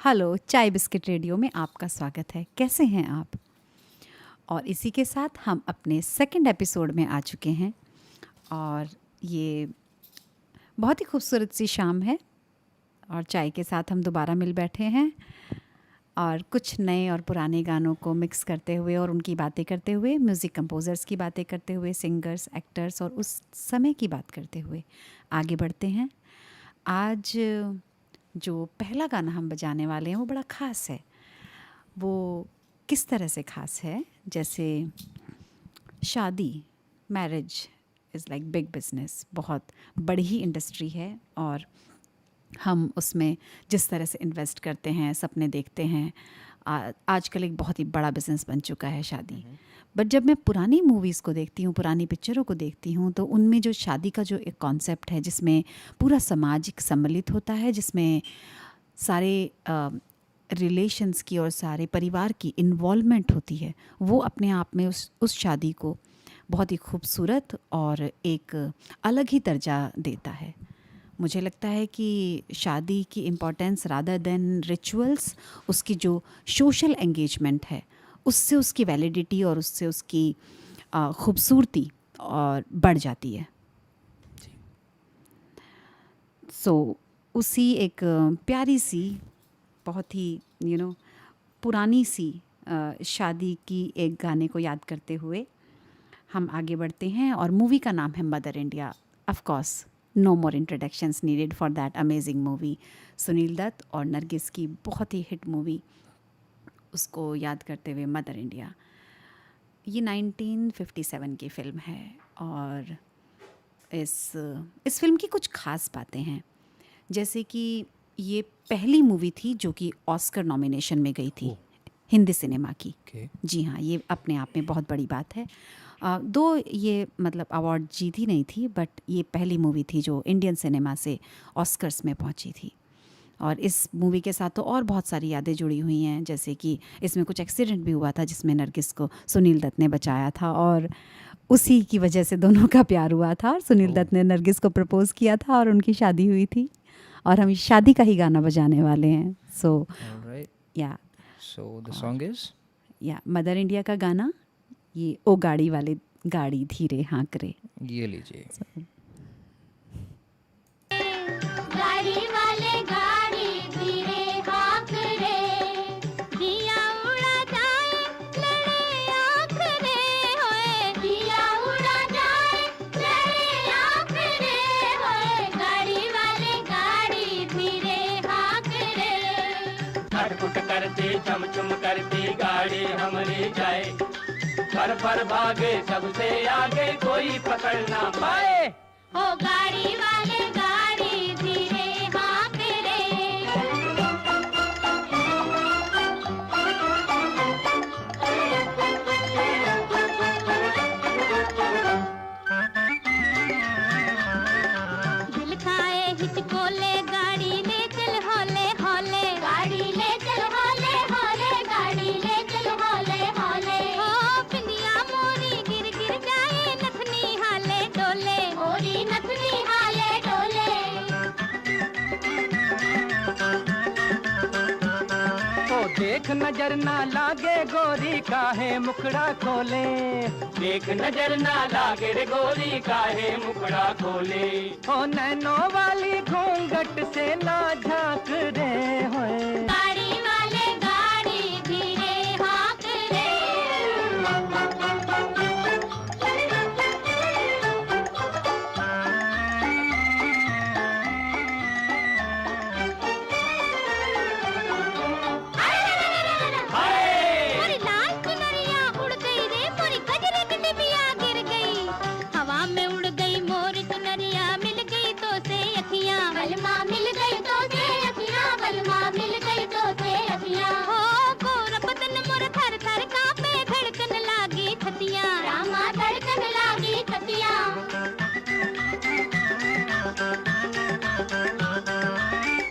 Hello, चाय biscuit radio में आपका स्वागत है। कैसे हैं आप? और इसी के साथ हम अपने सेकंड एपिसोड में आ चुके हैं और ये बहुत ही खूबसूरत सी शाम है और चाय के साथ हम दोबारा मिल बैठे हैं और कुछ नए और पुराने गानों को मिक्स करते हुए और उनकी बातें करते हुए, म्यूज़िक कंपोज़र्स की बातें करते हुए, सिंगर्स, एक्टर्स और उस समय की बात करते हुए आगे बढ़ते हैं। आज जो पहला गाना हम बजाने वाले हैं वो बड़ा ख़ास है। वो किस तरह से ख़ास है? जैसे शादी, marriage is like big business, बहुत बड़ी ही इंडस्ट्री है और हम उसमें जिस तरह से इन्वेस्ट करते हैं, सपने देखते हैं, आजकल एक बहुत ही बड़ा बिज़नेस बन चुका है शादी। बट जब मैं पुरानी मूवीज़ को देखती हूँ, पुरानी पिक्चरों को देखती हूँ, तो उनमें जो शादी का जो एक कॉन्सेप्ट है जिसमें पूरा समाज एक सम्मिलित होता है, जिसमें सारे रिलेशंस की और सारे परिवार की इन्वॉल्वमेंट होती है, वो अपने आप में उस शादी को बहुत ही खूबसूरत और एक अलग ही दर्जा देता है। मुझे लगता है कि शादी की इम्पोर्टेंस रादर देन रिचुअल्स, उसकी जो सोशल एंगेजमेंट है, उससे उसकी वैलिडिटी और उससे उसकी खूबसूरती और बढ़ जाती है। सो उसी एक प्यारी सी, बहुत ही पुरानी सी शादी की एक गाने को याद करते हुए हम आगे बढ़ते हैं और मूवी का नाम है Mother India. Of course no more introductions needed for that amazing movie. Sunil Dutt और नरगिस की बहुत ही हिट मूवी, उसको याद करते हुए मदर इंडिया। ये 1957 की फ़िल्म है और इस फिल्म की कुछ ख़ास बातें हैं। जैसे कि ये पहली मूवी थी जो कि ऑस्कर नॉमिनेशन में गई थी हिंदी सिनेमा की। जी हाँ, ये अपने आप में बहुत बड़ी बात है। दो ये मतलब अवार्ड जीती नहीं थी, बट ये पहली मूवी थी जो इंडियन सिनेमा से ऑस्कर्स में पहुंची थी। और इस मूवी के साथ तो और बहुत सारी यादें जुड़ी हुई हैं, जैसे कि इसमें कुछ एक्सीडेंट भी हुआ था जिसमें नरगिस को सुनील दत्त ने बचाया था और उसी की वजह से दोनों का प्यार हुआ था और सुनील दत्त ने नरगिस को प्रपोज़ किया था और उनकी शादी हुई थी और हम शादी का ही गाना बजाने वाले हैं। सो या the song is mother India का गाना, ये ओ गाड़ी वाले गाड़ी धीरे हाँक रे। ये लीजिए। गाड़ी वाले गाड़ी धीरे हाँक रे, दिया उड़ा जाए लड़े आँख रे, होए दिया उड़ा जाए लड़े आँख रे, होए गाड़ी वाले गाड़ी धीरे हाँक रे। खटपुट करती चमचम करती गाड़ी हमारी जाए, फर फर भागे सबसे आगे कोई पकड़ ना पाए। ओ गाड़ी वाले गाड़ी धीरे हाँक रे। दिल खाए हिचकोले गाड़ी ले चल होले होले, गाड़ी ले चल होले होले, गाड़ी ले चल होले होले। हो पिंडिया मोरी गिर गिर जाए नथनी हाले डोले, मोरी नथनी हाले डोले। तो देख नजर ना लागे गोरी काहे मुखड़ा खोले, देख नजर ना लागे रे गोरी काहे मुखड़ा खोले। ओ नैनो वाली घूंघट से ना झांक रे, होए गाड़ी वाले गाड़ी धीरे हाँक रे। मोरी लाल चुनरिया उड़ गई रे, मोरी गजरे की डिबिया गिर गई, हवा में उड़ गई मोरी चुनरिया, मिल गई तो से अखियां, बलमा मिल गई तो से अखियां, बलमा मिल गई तो से अखियां। हो गोर बदन मोर थर थर कांपे, धड़कन लागी छतियां, रामा धड़कन लागी छतियां।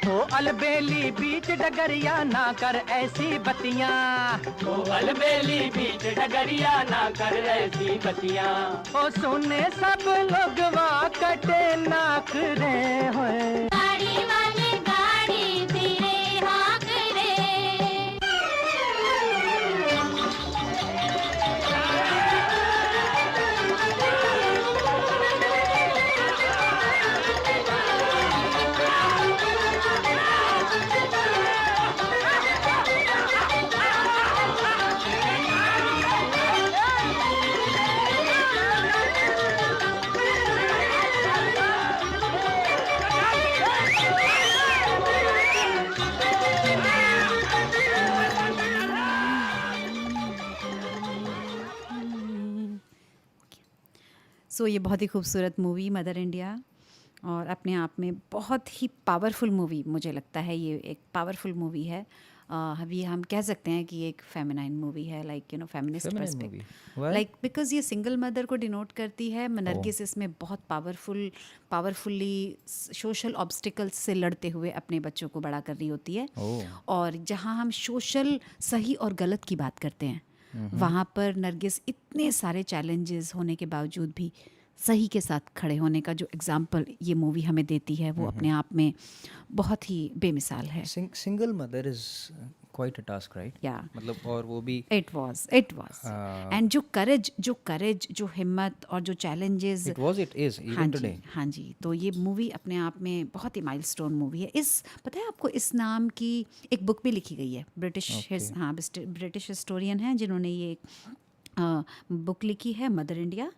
ओ अलबेली बीच डगरिया ना कर ऐसी बतियां, तो अलबेली बीच डगरिया ना कर ऐसी बतियां। ओ सुने सब लोग वाह कटे नाक रे, होए गाड़ी वाले गाड़ी धीरे हाँक रे। सो ये बहुत ही खूबसूरत मूवी मदर इंडिया, और अपने आप में बहुत ही पावरफुल मूवी मुझे लगता है। ये एक पावरफुल मूवी है। अभी हम कह सकते हैं कि एक फेमिनाइन मूवी है, like you know feminist Feminine perspective, movie. Why? Like because ये सिंगल मदर को डिनोट करती है। नरगिस इसमें बहुत पावरफुली सोशल ऑब्स्टिकल्स से लड़ते हुए अपने बच्चों को बड़ा कर रही होती है। Oh. और जहाँ हम सोशल सही और गलत की बात करते हैं, वहाँ पर नरगिस इतने सारे चैलेंजेस होने के बावजूद भी सही के साथ खड़े होने का जो एग्जाम्पल ये मूवी हमें देती है, वो अपने आप में बहुत ही बेमिसाल है। Single mother is quite a task, right? Yeah. मतलब और वो भी इट वाज एंड जो करेज, जो हिम्मत और जो challenges, it is even today. हाँ जी। तो ये मूवी अपने आप में बहुत ही माइलस्टोन मूवी है। पता है आपको, इस नाम की एक बुक भी लिखी गई है। ब्रिटिश हिस्टोरियन हैं जिन्होंने ये बुक लिखी है, Mother India,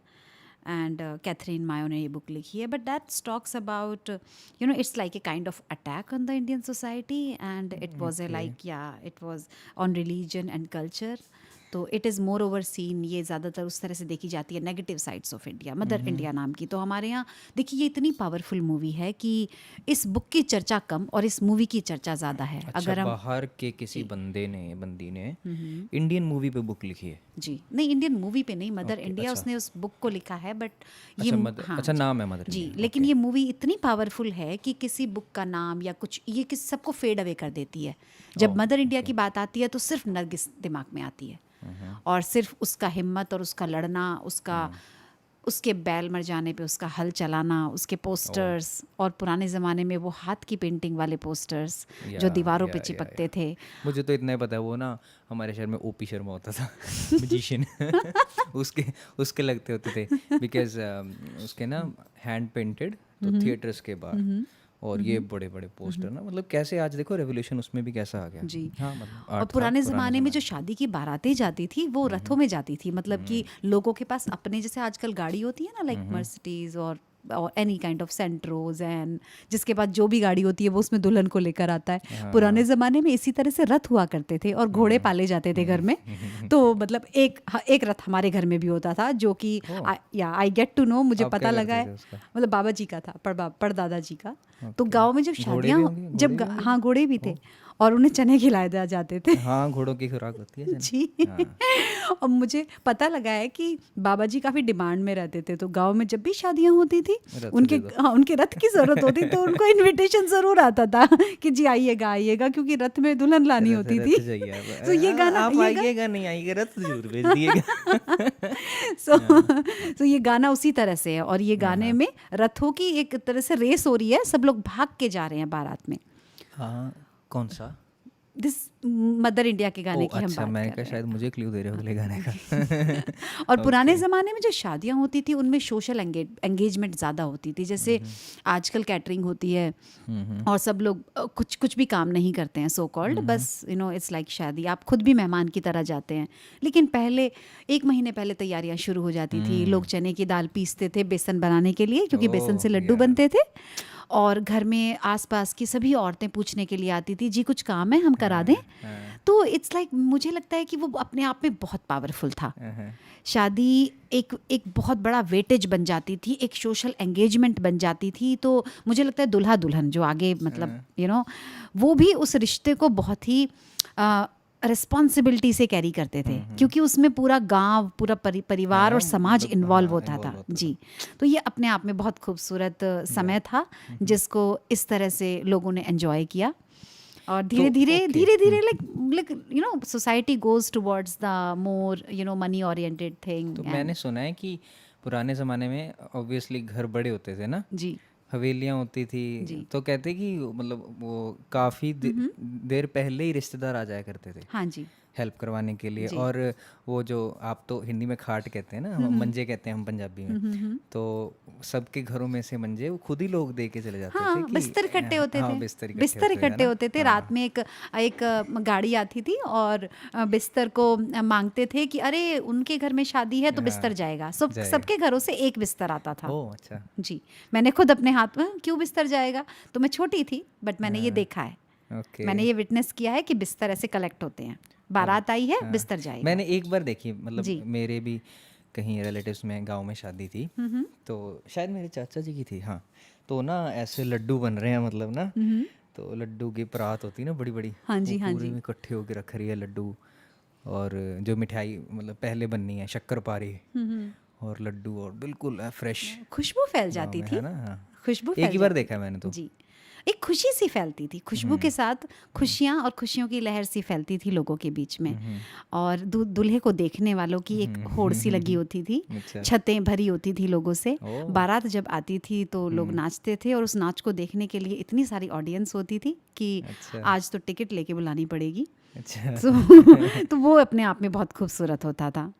and Katherine Mayo ने ये बुक लिखी है। But that talks about you know it's like a kind of attack on the Indian society, and it was it was on religion and culture. तो it is more over seen, ये ज़्यादातर उस तरह से देखी जाती है, negative sides of India, Mother India नाम की। तो हमारे यहाँ देखिए, ये इतनी पावरफुल मूवी है कि इस बुक की चर्चा कम और इस मूवी की चर्चा ज़्यादा है। अच्छा, अगर हम बाहर के किसी बंदी ने इंडियन मूवी पे बुक लिखी है? जी नहीं, इंडियन मूवी पे नहीं, मदर इंडिया उसने उस बुक को लिखा है। बट ये अच्छा नाम है मदर जी, इंडिया। लेकिन ये मूवी इतनी पावरफुल है कि किसी बुक का नाम या कुछ ये किस सबको फेड अवे कर देती है। जब मदर इंडिया की बात आती है तो सिर्फ नरगिस दिमाग में आती है, और सिर्फ उसका हिम्मत और उसका लड़ना, उसके बैल मर जाने पे उसका हल चलाना, उसके पोस्टर्स, और पुराने ज़माने में वो हाथ की पेंटिंग वाले पोस्टर्स जो दीवारों पे चिपकते थे। मुझे तो इतना ही पता है, वो ना हमारे शहर में ओपी शर्मा होता था म्यूजिशियन उसके लगते होते थे, बिकॉज उसके ना हैंड पेंटेड, तो थिएटर्स के बाहर, और ये बड़े बड़े पोस्टर ना, मतलब कैसे आज देखो रेवोल्यूशन उसमें भी कैसा आ गया जी। हाँ, मतलब और पुराने ज़माने में जो शादी की बारातें जाती थी वो रथों में जाती थी, मतलब कि लोगों के पास अपने, जैसे आजकल गाड़ी होती है ना, लाइक मर्सिडीज और एनी काइंड ऑफ सेंट्रोज, एंड जिसके पास जो भी गाड़ी होती है वो उसमें दुल्हन को लेकर आता है। पुराने ज़माने में इसी तरह से रथ हुआ करते थे, और घोड़े पाले जाते थे घर में। तो मतलब एक रथ हमारे घर में भी होता था, जो कि आई गेट टू नो, मुझे पता लगा है, मतलब बाबा जी का था, परदादा जी का। तो गाँव में जब शादियाँ, हाँ घोड़े भी थे, और उन्हें चने खिलाए जाते थे। हाँ, घोड़ों की खुराक होती है जी। और मुझे पता लगा है कि बाबा जी काफ़ी डिमांड में रहते थे, तो गांव में जब भी शादियां होती थी उनके रथ की ज़रूरत होती, तो उनको इनविटेशन ज़रूर आता था कि जी आइएगा, क्योंकि रथ में दुल्हन लानी होती थी। तो ये गाना, आप आइएगा नहीं आइएगा, रथ जरूर भेज दिएगा। तो ये गाना उसी तरह से है, और ये गाने में रथों की एक तरह से रेस हो रही है, सब लोग भाग के जा रहे हैं बारात में। हाँ, कौन सा? दिस मदर इंडिया के गाने की हम बात कर रहे हैं। शायद मुझे क्लू दे रहे हो अगले गाने का। और पुराने ज़माने में जो शादियाँ होती थी उनमें सोशल एंगेजमेंट ज़्यादा होती थी, जैसे आजकल कैटरिंग होती है और सब लोग कुछ भी काम नहीं करते हैं, सो कॉल्ड, बस यू नो इट्स लाइक शादी, आप खुद भी मेहमान की तरह जाते हैं। लेकिन पहले 1 महीने पहले तैयारियाँ शुरू हो जाती थी, लोग चने की दाल पीसते थे बेसन बनाने के लिए, क्योंकि बेसन से लड्डू बनते थे, और घर में आसपास की सभी औरतें पूछने के लिए आती थी, जी कुछ काम है हम करा दें। तो इट्स लाइक मुझे लगता है कि वो अपने आप में बहुत पावरफुल था। शादी एक बहुत बड़ा वेटेज बन जाती थी, एक सोशल एंगेजमेंट बन जाती थी। तो मुझे लगता है दूल्हा दुल्हन जो आगे मतलब यू नो वो भी उस रिश्ते को बहुत ही रिस्पॉन्सिबिलिटी से कैरी करते थे, क्योंकि उसमें पूरा गांव, पूरा परिवार और समाज इन्वॉल्व होता था। जी, तो ये अपने आप में बहुत खूबसूरत समय था, जिसको इस तरह से लोगों ने एंजॉय किया। और धीरे धीरे like you know society goes towards the more you know money oriented thing. तो मैंने सुना है कि पुराने ज़माने में ऑब्वियसली घर बड़े होते थे ना जी, हवेलियाँ होती थी, तो कहते कि मतलब वो काफ़ी देर पहले ही रिश्तेदार आ जाया करते थे। हाँ जी, हेल्प करवाने के लिए। और वो जो आप तो हिंदी में खाट कहते हैं ना, हम मंजे कहते हैं हम पंजाबी में, तो सबके घरों में से मंजे वो खुद ही लोग दे के चले जाते थे कि बिस्तर इकट्ठे होते थे, बिस्तर इकट्ठे होते थे। रात में एक गाड़ी आती थी और बिस्तर को मांगते थे कि अरे उनके घर में शादी है तो बिस्तर जाएगा। सबके घरों से एक बिस्तर आता था। ओह अच्छा। जी, मैंने खुद अपने हाथ में, क्यों बिस्तर जाएगा, तो मैं छोटी थी बट मैंने ये देखा है, मैंने ये विटनेस किया है कि बिस्तर ऐसे कलेक्ट होते हैं, बारात आई है बिस्तर जाएगा। मैंने एक बार देखी, मतलब मेरे भी कहीं रिलेटिव्स में गांव में शादी थी, तो शायद मेरे चाचा जी की थी, हाँ। तो ना ऐसे लड्डू बन रहे हैं, मतलब ना, तो लड्डू की परात होती है ना बड़ी बड़ी, हाँ जी, वो हाँ पूरे जी। में इकट्ठे होकर रख रही है लड्डू, और जो मिठाई मतलब पहले बननी है शक्करपारी और लड्डू, और बिल्कुल फ्रेश खुशबू फैल जाती में, थी, है ना, हाँ। खुशबू एक फैल ही बार जाती देखा है मैंने तो। जी, एक खुशी सी फैलती थी, खुशबू के साथ खुशियाँ और खुशियों की लहर सी फैलती थी लोगों के बीच में। और दूल्हे को देखने वालों की एक होड़ सी लगी होती थी, अच्छा। छतें भरी होती थी लोगों से। ओह। बारात जब आती थी तो लोग नाचते थे, और उस नाच को देखने के लिए इतनी सारी ऑडियंस होती थी कि अच्छा। आज तो टिकट लेके बुलानी पड़ेगी। अच्छा। तो वो अपने आप में बहुत खूबसूरत होता था।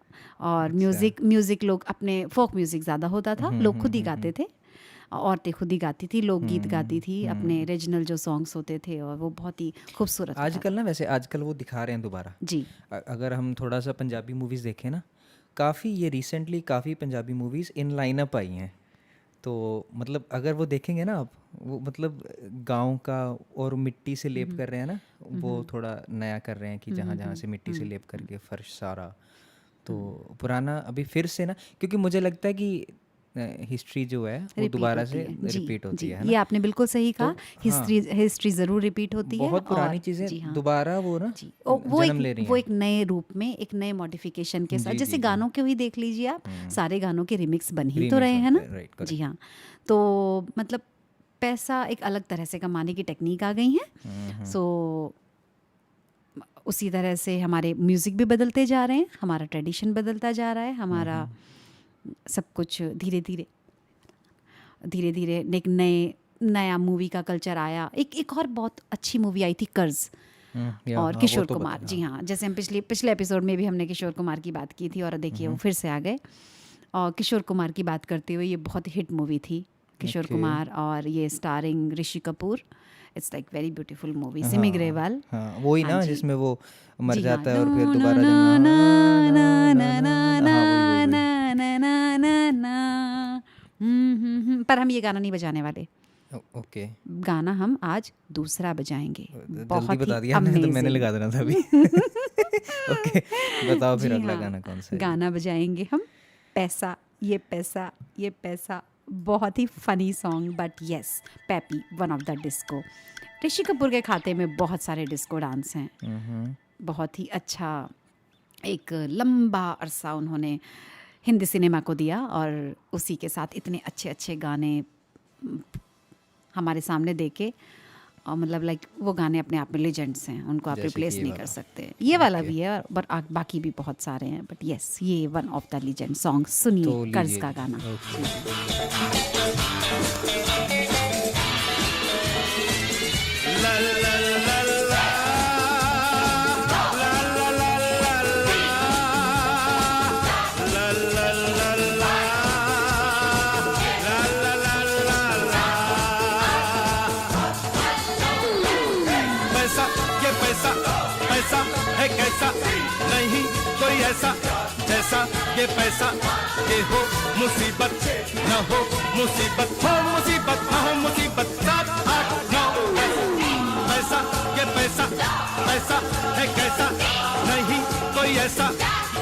और म्यूज़िक लोग अपने फोक म्यूज़िक ज़्यादा होता था, लोग खुद ही गाते थे, औरतें खुद ही गाती थी, लोकगीत गाती थी, अपने रीजनल जो सॉन्ग्स होते थे, और वो बहुत ही खूबसूरत होता आजकल ना, वैसे आजकल वो दिखा रहे हैं दोबारा। था। जी, अगर हम थोड़ा सा पंजाबी मूवीज़ देखें ना, काफ़ी ये रिसेंटली काफ़ी पंजाबी मूवीज़ इन लाइनअप आई हैं। तो मतलब अगर वो देखेंगे ना आप, वो मतलब गांव का और मिट्टी से लेप कर रहे हैं ना, वो थोड़ा नया कर रहे हैं कि जहाँ जहाँ से मिट्टी से लेप करके फर्श सारा, तो पुराना अभी फिर से ना, क्योंकि मुझे लगता है कि हिस्ट्री जो है वो रिपीट दोबारा होती से है। जी, रिपीट होती जी, है ये ना। आपने बिल्कुल सही कहा। हाँ। हिस्ट्री ज़रूर रिपीट होती है, बहुत पुरानी और चीज़ें जी हाँ, दोबारा वो ना जी, वो जन्म ले रही वो हैं। एक नए रूप में, एक नए मॉडिफिकेशन के साथ, जी, जैसे जी, जी। गानों के ही देख लीजिए आप, सारे गानों के रिमिक्स बन ही तो Remix रहे हैं बनते ना। हैं, right, correct। जी हाँ, तो मतलब पैसा एक अलग तरह से कमाने की टेक्निक आ गई है। सो उसी तरह से हमारे म्यूज़िक भी बदलते जा रहे हैं, हमारा ट्रेडिशन बदलता जा रहा है, हमारा सब कुछ धीरे धीरे एक नया मूवी का कल्चर आया। एक और बहुत अच्छी मूवी आई थी, कर्ज, या, और हाँ, किशोर वो तो कुमार। बता, जी हाँ, जैसे हम पिछले एपिसोड में भी हमने किशोर कुमार की बात की थी, और देखिए वो फिर से आ गए। और किशोर कुमार की बात करते हुए, ये बहुत हिट मूवी थी किशोर Okay। कुमार, और ये starring Rishi Kapoor. It's like very beautiful movie, Simi Grewal. हाँ, वही हाँ ना जी। जिसमें वो मर जी हाँ, जाता है और फिर ना, दोबारा ना, जन्म, ना, हाँ, ना, ना, ना, ना, ना, हाँ, वही वही ना, ना, ना, ना, ना। पर हम ये गाना नहीं बजाने वाले, वही। ओके, गाना हम आज दूसरा बजाएंगे। जल्दी बहुत ही बता दिया आपने, तो मैंने amazing। लगा देना था अभी। ओके, बताओ फिर जी अगला हाँ, गाना कौन सा है? गाना बजाएंगे हम पैसा, ये पैसा, ये पैसा। बहुत ही funny song, but yes, peppy, one of the disco. Rishi Kapoor के खाते में बहुत सारे डिस्को डांस हैं। बहुत ही अच्छा एक लंबा अरसा उन्होंने हिंदी सिनेमा को दिया, और उसी के साथ इतने अच्छे अच्छे गाने हमारे सामने देके, और मतलब लाइक वो गाने अपने आप में लेजेंड्स हैं, उनको आप जैसे रिप्लेस कि ये नहीं वाला। कर सकते। ये वाला भी है, और बाकी भी बहुत सारे हैं, बट यस, ये one of the legend song. तो सुनिए कर्ज लीजिए। का गाना। ओके। पैसा ये पैसा, पैसा है कैसा, नहीं कोई ऐसा जैसा ये पैसा। ये हो मुसीबत न हो मुसीबत, हो मुसीबत न हो मुसीबत, 7 8 9 पैसा ये पैसा, पैसा है कैसा, नहीं कोई ऐसा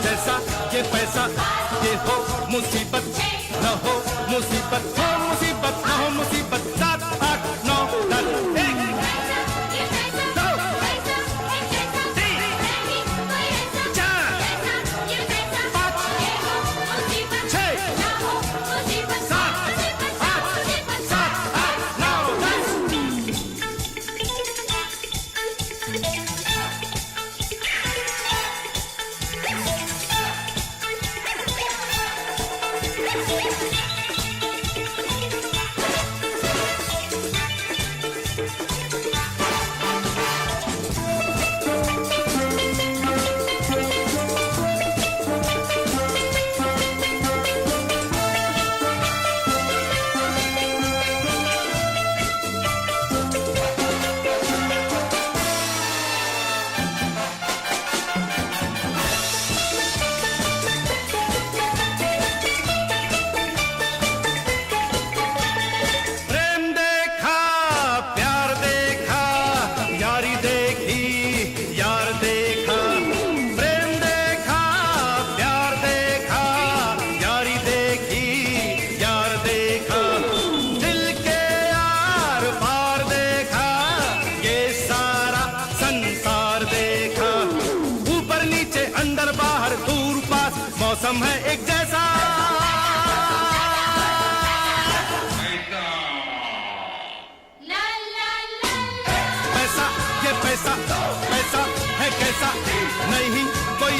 जैसा ये पैसा। ये हो मुसीबत न हो मुसीबत, हो मुसीबत न हो मुसीबत, 7 8 9 10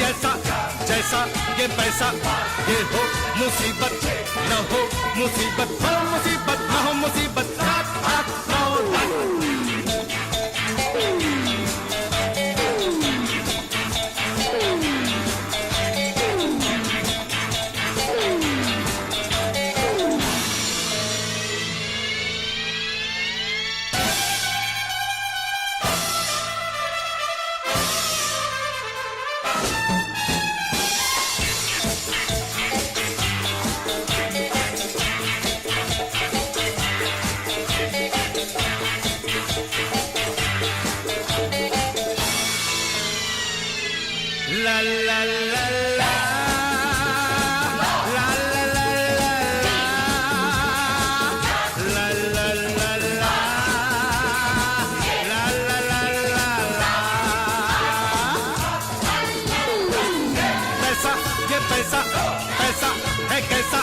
ऐसा जैसा ये पैसा, ये हो मुसीबत न हो मुसीबत, हो मुसीबत न हो मुसीबत, 7 8 9 10। La la la la, la la la la, la la la la, la la la la। पैसा ये पैसा, पैसा है कैसा,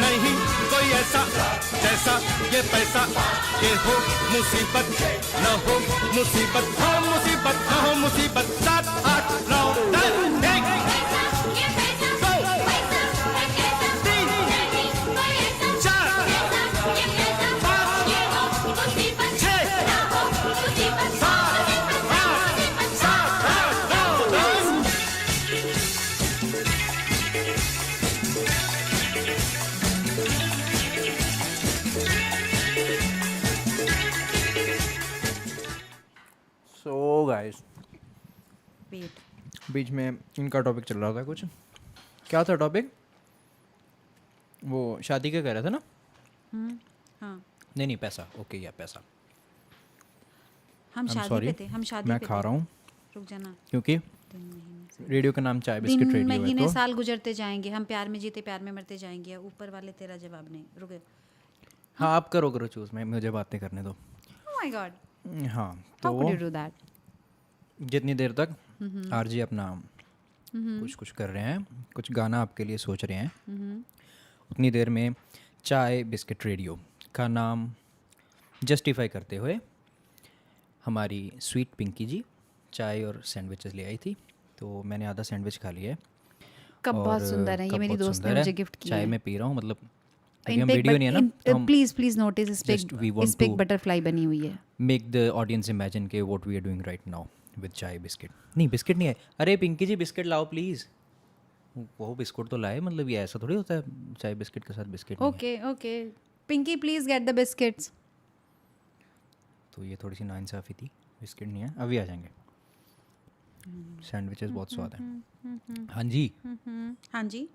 नहीं कोई ऐसा जैसा ये पैसा, ये हो मुसीबत न हो मुसीबत, हो मुसीबत न हो मुसीबत, 7 8 9 10। सो गाइस, वेट, बीच में इनका टॉपिक चल रहा था कुछ, क्या था टॉपिक? वो शादी का कह रहा था ना? हाँ नहीं नहीं, पैसा, ओके या पैसा। हम I'm शादी sorry, पे थे, हम शादी मैं पे खा थे। रहा हूँ रुक जाना, क्योंकि दिन महीने रेडियो का नाम चाय बिस्किट दिन रेडियो है महीने तो साल गुजरते जाएंगे, हम प्यार में जीते प्यार में मरते जाएंगे, ऊपर वाले तेरा जवाब नहीं। रुके, हाँ आप करो चूज, मैं मुझे बातें करने दो। ओह माय गॉड, हाँ हाउ कुड यू तो डू दैट? जितनी देर तक आरजी अपना कुछ कर रहे हैं, कुछ गाना आपके लिए सोच रहे हैं, उतनी देर में चाय बिस्किट रेडियो का नाम जस्टिफाई करते हुए हमारी स्वीट पिंकी जी चाय और सैंडविचेस ले आई थी, तो मैंने आधा सैंडविच खा लिया है। कप बहुत और सुंदर है, ये कप मेरी बहुत दोस्त ने सुंदर है, मुझे गिफ्ट किया चाय है। में पी रहा हूँ, मतलब अभी हम वीडियो नहीं है ना, तो हम प्लीज प्लीज नोटिस, इस just we पे want इस पे एक to बटरफ्लाई बनी हुई है। मेक द ऑडियंस इमेजिन के what we are doing right now with chai biscuit. नहीं बिस्किट नहीं है, अरे पिंकी जी बिस्किट लाओ प्लीज़। वो बिस्कुट तो लाए, मतलब ये ऐसा थोड़ी होता है चाय बिस्किट के साथ बिस्किट नहीं है। Okay okay, Pinky please get the biscuits. तो ये थोड़ी सी नाइंसाफ़ी थी, बिस्किट नहीं है, अभी आ जाएंगे। सैंडविचेस बहुत स्वाद है। हाँ जी, हाँ जी,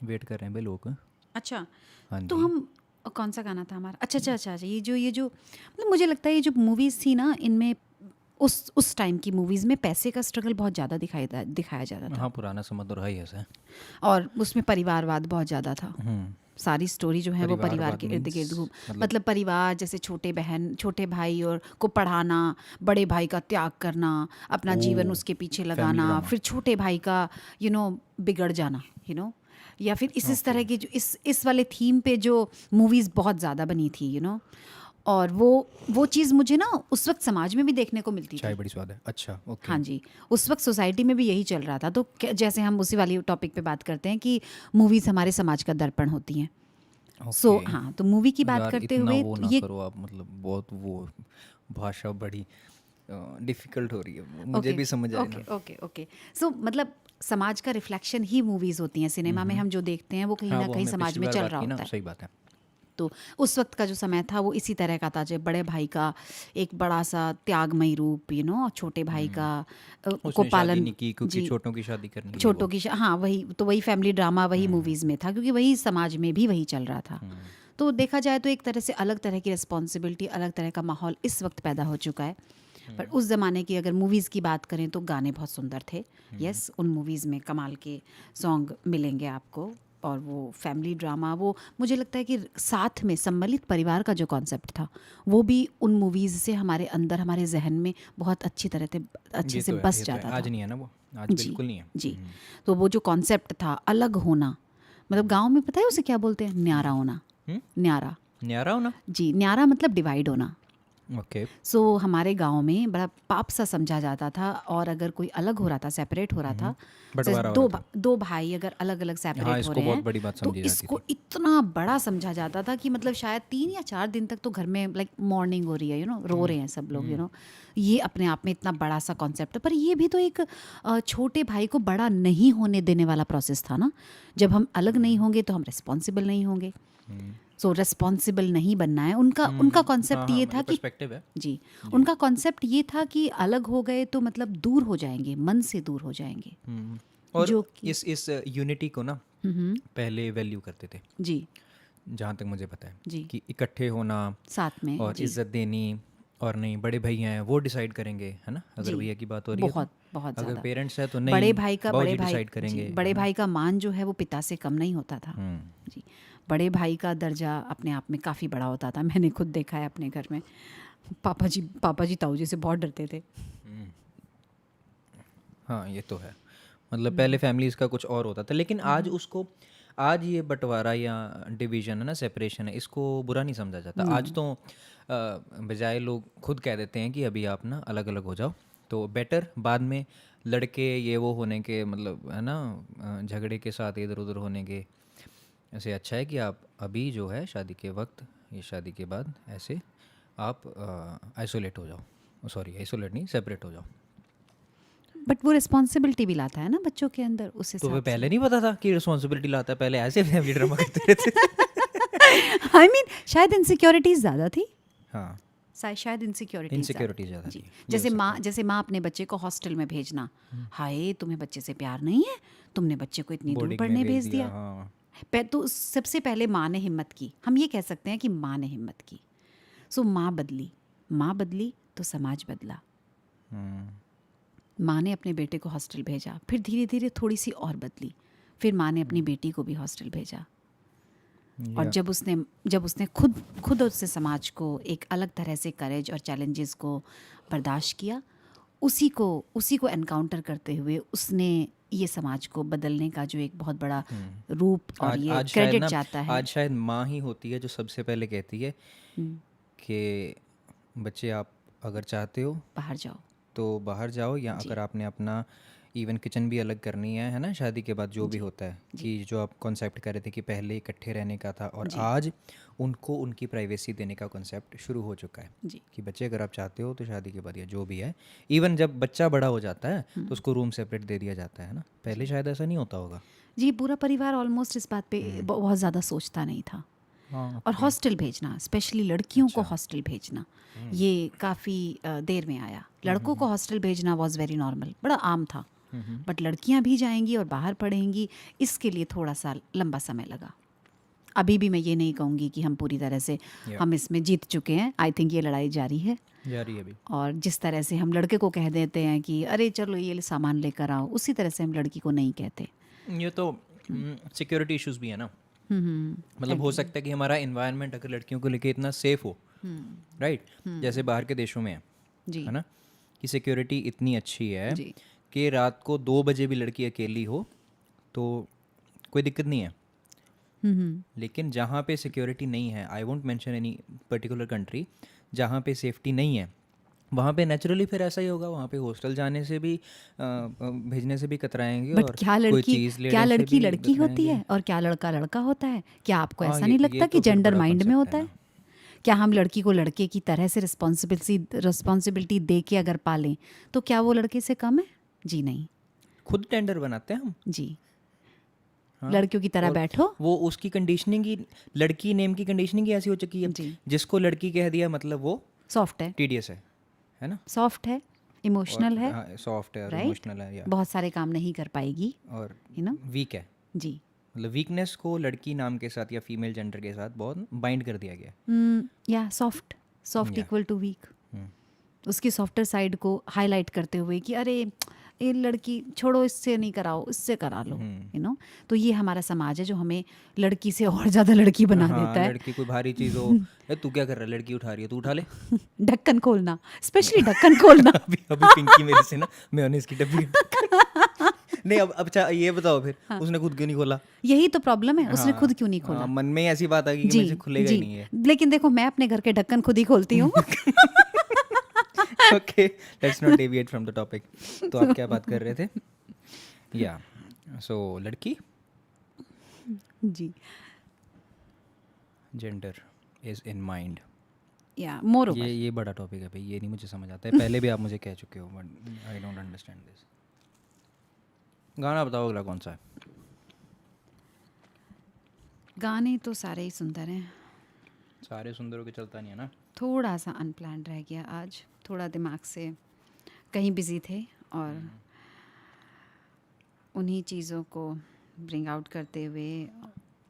वेट कर रहे हैं भाई लोग। अच्छा हाँ तो जी, हम कौन सा गाना था हमारा? अच्छा अच्छा अच्छा अच्छा, ये जो मतलब मुझे लगता है ये जो मूवीज़ थी ना, इनमें उस टाइम की मूवीज़ में पैसे का स्ट्रगल बहुत ज़्यादा दिखाया जाता था, हाँ पुराना समय तो रहा ही ऐसा है। और उसमें परिवारवाद बहुत ज़्यादा था। सारी स्टोरी जो है वो परिवार परिवारवाद के इर्द गिर्द means मतलब परिवार, जैसे छोटे भाई और को पढ़ाना, बड़े भाई का त्याग करना, अपना जीवन उसके पीछे लगाना, drama. फिर छोटे भाई का बिगड़ जाना, या फिर इस तरह की जो इस वाले थीम पे जो मूवीज़ बहुत ज़्यादा बनी थी, और वो चीज़ मुझे ना उस वक्त समाज में भी देखने को मिलती चाय थी। बड़ी स्वाद है। अच्छा ओके। हाँ जी, उस वक्त सोसाइटी में भी यही चल रहा था। तो जैसे हम उसी वाली टॉपिक पे बात करते हैं कि मूवीज़ हमारे समाज का दर्पण होती हैं। सो हाँ, तो मूवी की बात यार, करते इतना हुए वो ना ये करो आप, मतलब बहुत वो भाषा बड़ी डिफिकल्ट हो रही है, मुझे भी समझ आए ना। ओके ओके, सो मतलब समाज का रिफ्लेक्शन ही मूवीज़ होती हैं। सिनेमा में हम जो देखते हैं वो कहीं हाँ, ना वो कहीं हमने समाज पिछली में बार चल बात रहा की ना, होता है। सही बात है। तो उस वक्त का जो समय था वो इसी तरह का था, जो बड़े भाई का एक बड़ा सा त्यागमयी रूप, और छोटे भाई का को उसने पालन शादी नहीं की क्योंकि जी, छोटों की शादी करनी है छोटों वो। की हाँ वही फैमिली ड्रामा वही मूवीज़ में था, क्योंकि वही समाज में भी वही चल रहा था। तो देखा जाए तो एक तरह से अलग तरह की रिस्पॉन्सिबिलिटी, अलग तरह का माहौल इस वक्त पैदा हो चुका है। पर उस ज़माने की अगर मूवीज़ की बात करें तो गाने बहुत सुंदर थे। यस, उन मूवीज़ में कमाल के सॉन्ग मिलेंगे आपको, और वो फैमिली ड्रामा, वो मुझे लगता है कि साथ में सम्मिलित परिवार का जो कॉन्सेप्ट था वो भी उन मूवीज़ से हमारे अंदर, हमारे जहन में बहुत अच्छे ये से तो है, बस ये तो है। जाता था। आज नहीं है ना वो, आज जी, बिल्कुल नहीं है। जी। तो वो जो कॉन्सेप्ट था अलग होना, मतलब गांव में पता है उसे क्या बोलते हैं? न्यारा होना। न्यारा, न्यारा हो ना। जी, न्यारा मतलब डिवाइड होना। ओके। सो हमारे गांव में बड़ा पाप सा समझा जाता था, और अगर कोई अलग हो रहा था, सेपरेट हो रहा था, बंटवारा जैसे हो रहा दो भाई अगर अलग अलग हाँ, सेपरेट हो इसको रहे बहुत हैं, बड़ी बात तो समझी जाती इसको थी। इतना बड़ा समझा जाता था कि मतलब शायद 3 या 4 दिन तक तो घर में लाइक मॉर्निंग हो रही है, रो रहे हैं सब लोग, ये अपने आप में इतना बड़ा सा कॉन्सेप्ट है। पर ये भी तो एक छोटे भाई को बड़ा नहीं होने देने वाला प्रोसेस था ना। जब हम अलग नहीं होंगे तो हम रिस्पॉन्सिबल नहीं होंगे। सो रिस्पॉन्सिबल नहीं बनना है उनका कॉन्सेप्ट ये था कि पर्सपेक्टिव है। जी, उनका कॉन्सेप्ट ये था कि अलग हो गए तो मतलब दूर हो जाएंगे, मन से दूर हो जाएंगे। और जो कि- इस यूनिटी को ना पहले वैल्यू करते थे, जी जहाँ तक मुझे पता है, जी, कि इकट्ठे होना साथ में और जी, इज्जत देनी, और नहीं बड़े भैया हैं वो डिसाइड करेंगे, है ना, अगर जी, भैया की बात हो रही है बहुत तो। बहुत अगर ज़्यादा। पेरेंट्स है तो नहीं, बड़े भाई का बाबूजी डिसाइड जी, करेंगे, बड़े है ना? भाई का मान जो है वो पिता से कम नहीं होता था। जी, बड़े भाई का दर्जा अपने आप में काफ़ी बड़ा होता था। मैंने खुद देखा है अपने घर में। पापा जी ताऊ जी से बहुत डरते थे। हाँ, ये तो है। मतलब पहले फैमिलीज़ का कुछ और होता था, लेकिन आज ये बंटवारा या डिवीज़न है ना, सेपरेशन है, इसको बुरा नहीं समझा जाता। आज तो बजाय लोग खुद कह देते हैं कि अभी आप ना अलग अलग हो जाओ, तो बेटर बाद में लड़के ये वो होने के, मतलब है ना, झगड़े के साथ इधर उधर होने के, ऐसे अच्छा है कि आप अभी जो है शादी के वक्त या शादी के बाद ऐसे आप आइसोलेट हो जाओ, सॉरी आइसोलेट नहीं, सेपरेट हो जाओ। बट वो रिस्पॉन्सिबिलिटी भी लाता है ना बच्चों के अंदर, उस तो हिसाब वे से। पहले नहीं पता था कि रिस्पॉन्सिबिलिटी लाता है, पहले ऐसे फैमिली ड्रामा करते रहते आई मीन शायद इनसिक्योरिटीज ज़्यादा थी। हाँ, शायद इनसिक्योरिटीज इनसिक्योरिटी ज़्यादा जी, थी। जैसे माँ अपने बच्चे को हॉस्टल में भेजना, हाय तुम्हें बच्चे से प्यार नहीं है, तुमने बच्चे को इतनी दूर बोर्डिंग में पढ़ने भेज दिया। हाँ। तो सबसे पहले माँ ने हिम्मत की, हम ये कह सकते हैं कि माँ ने हिम्मत की। सो माँ बदली तो समाज बदला। माँ ने अपने बेटे को हॉस्टल भेजा, फिर धीरे धीरे थोड़ी सी और बदली, फिर माँ ने अपनी बेटी को भी हॉस्टल भेजा। और जब उसने खुद उससे समाज को एक अलग तरह से करेज और चैलेंजेस को बर्दाश्त किया, उसी को एनकाउंटर करते हुए उसने ये समाज को बदलने का जो एक बहुत बड़ा रूप और ये क्रेडिट चाहता है। आज शायद माँ ही होती है जो सबसे पहले कहती है कि बच्चे आप अगर चाहते हो बाहर जाओ, तो बाहर जाओ, या अगर आपने अपना इवन किचन भी अलग करनी है ना, शादी के बाद जो भी होता है, कि जो आप कॉन्सेप्ट कर रहे थे कि पहले इकट्ठे रहने का था, और आज उनको उनकी प्राइवेसी देने का कॉन्सेप्ट शुरू हो चुका है जी, कि बच्चे अगर आप चाहते हो तो शादी के बाद या जो भी है, इवन जब बच्चा बड़ा हो जाता है तो उसको रूम सेपरेट दे दिया जाता है ना, पहले शायद ऐसा नहीं होता होगा। जी, पूरा परिवार ऑलमोस्ट इस बात पे बहुत ज़्यादा सोचता नहीं था। हाँ, और हॉस्टल भेजना, स्पेशली लड़कियों को हॉस्टल भेजना, ये काफ़ी देर में आया। लड़कों को हॉस्टल भेजना वाज वेरी नॉर्मल, बड़ा आम था। बट लड़कियां भी जाएंगी और बाहर पढ़ेंगी, इसके लिए थोड़ा सा लंबा समय लगा। अभी भी मैं ये नहीं कहूँगी कि हम पूरी तरह से हम इसमें जीत चुके हैं। आई थिंक ये लड़ाई जारी है। अभी और जिस तरह से हम लड़के को कह देते हैं कि अरे चलो ये सामान लेकर आओ, उसी तरह से हम लड़की को नहीं कहते। ये तो सिक्योरिटी इश्यूज भी है ना। मतलब हो सकता है कि हमारा इन्वायरमेंट अगर लड़कियों को लेके इतना सेफ हो, राइट, जैसे बाहर के देशों में है ना, कि सिक्योरिटी इतनी अच्छी है जी, कि रात को 2 बजे भी लड़की अकेली हो तो कोई दिक्कत नहीं है। लेकिन जहाँ पे सिक्योरिटी नहीं है, I won't mention any particular country, जहाँ पे सेफ्टी नहीं है, वहाँ पे नेचुरली फिर ऐसा ही होगा। वहाँ पे हॉस्टल जाने से भी भेजने से भी कतराएंगे। बट और क्या कोई चीज़ लेने क्या से लड़की भी लड़की होती कतराएंगे। है और क्या लड़का लड़का होता है? क्या आपको हाँ, ऐसा नहीं ये लगता कि तो फिर जेंडर बड़ा माइंड में concept होता है है? क्या हम लड़की को लड़के की तरह से रिस्पॉन्सिबिलिटी दे के अगर पालें तो क्या वो लड़के से कम है? जी नहीं, खुद टेंडर बनाते हैं हम। जी, हाँ, लड़कियों की तरह और बैठो। वो उसकी कंडीशनिंग ही, लड़की नेम की कंडीशनिंग ही ऐसी हो चुकी है, जी, जिसको लड़की कह दिया मतलब वो सॉफ्ट है, टीडीएस है ना, सॉफ्ट है, इमोशनल है, सॉफ्ट है और राइट, इमोशनल है, या बहुत सारे काम नहीं कर पाएगी, और यू नो। वीक है। जी, मतलब वीकनेस को लड़की नाम के साथ या फीमेल जेंडर के साथ बहुत बाइंड कर दिया गया। या सॉफ्ट इक्वल टू वीक, उसकी सॉफ्टर साइड को हाईलाइट करते हुए कि अरे ये लड़की छोड़ो, इससे नहीं कराओ, इससे करा लो, यू नो। तो ये हमारा समाज है जो हमें लड़की से और ज़्यादा लड़की बना देता है। लड़की कोई भारी चीज़ हो, तू क्या कर रहा है, लड़की उठा रही है, तू उठा ले। ढक्कन खोलना, स्पेशली ढक्कन खोलना। अभी पिंकी मेरे से ना मेयोनेज़ की डब्बी नहीं अब अच्छा ये बताओ फिर उसने खुद क्यों नहीं खोला? यही तो प्रॉब्लम है, उसने खुद क्यों नहीं खोला? हाँ, मन में ही ऐसी बात आ गई कि मुझे खुलेगा ही नहीं है। लेकिन देखो मैं अपने घर के ढक्कन खुद ही खोलती हूँ। Okay, let's not deviate from the topic. तो आप क्या बात कर रहे थे? या सो लड़की जी, जेंडर इज इन माइंड। या मोर ओवर। ये बड़ा टॉपिक है भाई, ये नहीं मुझे समझ आता है। पहले भी आप मुझे कह चुके हो, but I don't understand this. गाना बताओ अगला कौन सा है? गाने तो सारे ही सुंदर हैं, सारे सुंदरों के चलता नहीं है ना। थोड़ा सा अनप्लान्ड रह गया आज, थोड़ा दिमाग से कहीं बिजी थे और उन्हीं चीज़ों को ब्रिंग आउट करते हुए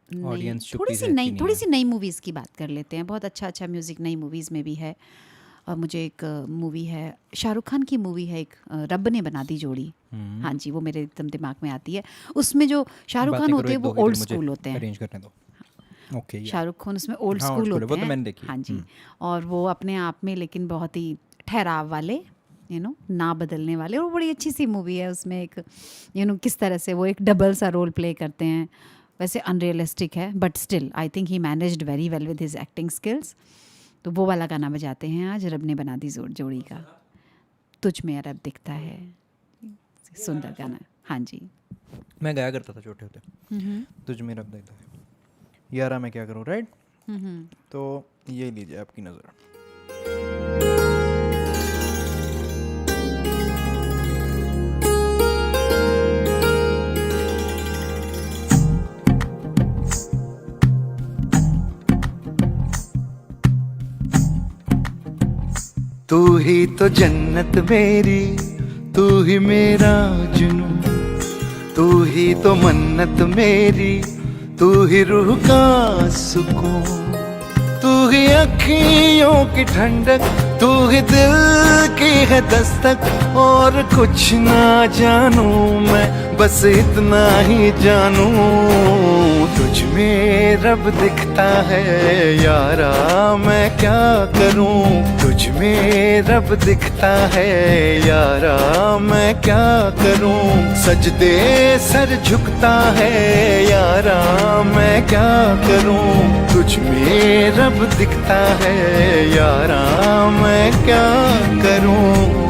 Audience चुप्पी थोड़ी से सी रहती नहीं थोड़ी है। सी नई मूवीज़ की बात कर लेते हैं। बहुत अच्छा अच्छा म्यूज़िक नई मूवीज़ में भी है। और मुझे एक मूवी है, शाहरुख खान की मूवी है एक, रब ने बना दी जोड़ी। हाँ जी, वो मेरे एकदम दिमाग में आती है। उसमें जो शाहरुख खान होते हैं वो ओल्ड स्कूल होते हैं। अरेंज करने दो। ओके, शाहरुख खान उसमें ओल्ड हाँ, स्कूल old school है, होते वो तो हैं। मैंने देखी। हाँ जी, और वो अपने आप में लेकिन बहुत ही ठहराव वाले, ना बदलने वाले, और बड़ी अच्छी सी मूवी है। उसमें एक किस तरह से वो एक डबल सा रोल प्ले करते हैं। वैसे अनरियलिस्टिक है but still I think he managed very well with his acting skills. तो वो वाला गाना बजाते हैं आज, रब ने बना दी जोड़ी का, तुझ में रब दिखता है। सुंदर गाना। हाँ जी, मैं गाया करता था छोटे होते। तुझ में रब देखता है, यारा मैं क्या करूँ, राइट? तो ये लीजिए आपकी नज़र। तू ही तो जन्नत मेरी, तू ही मेरा जुनू, तू ही तो मन्नत मेरी, तू ही रूह का सुकून, तू ही अखियों की ठंडक, तू ही दिल की है दस्तक। और कुछ ना जानू मैं, बस इतना ही जानू, तुझ में रब दिखता है यारा, मैं क्या करूं? तुझ में रब दिखता है यारा, मैं क्या करूं? सजदे सर झुकता है यारा, मैं क्या करूं? तुझ में रब दिखता है यारा, मैं क्या करूं?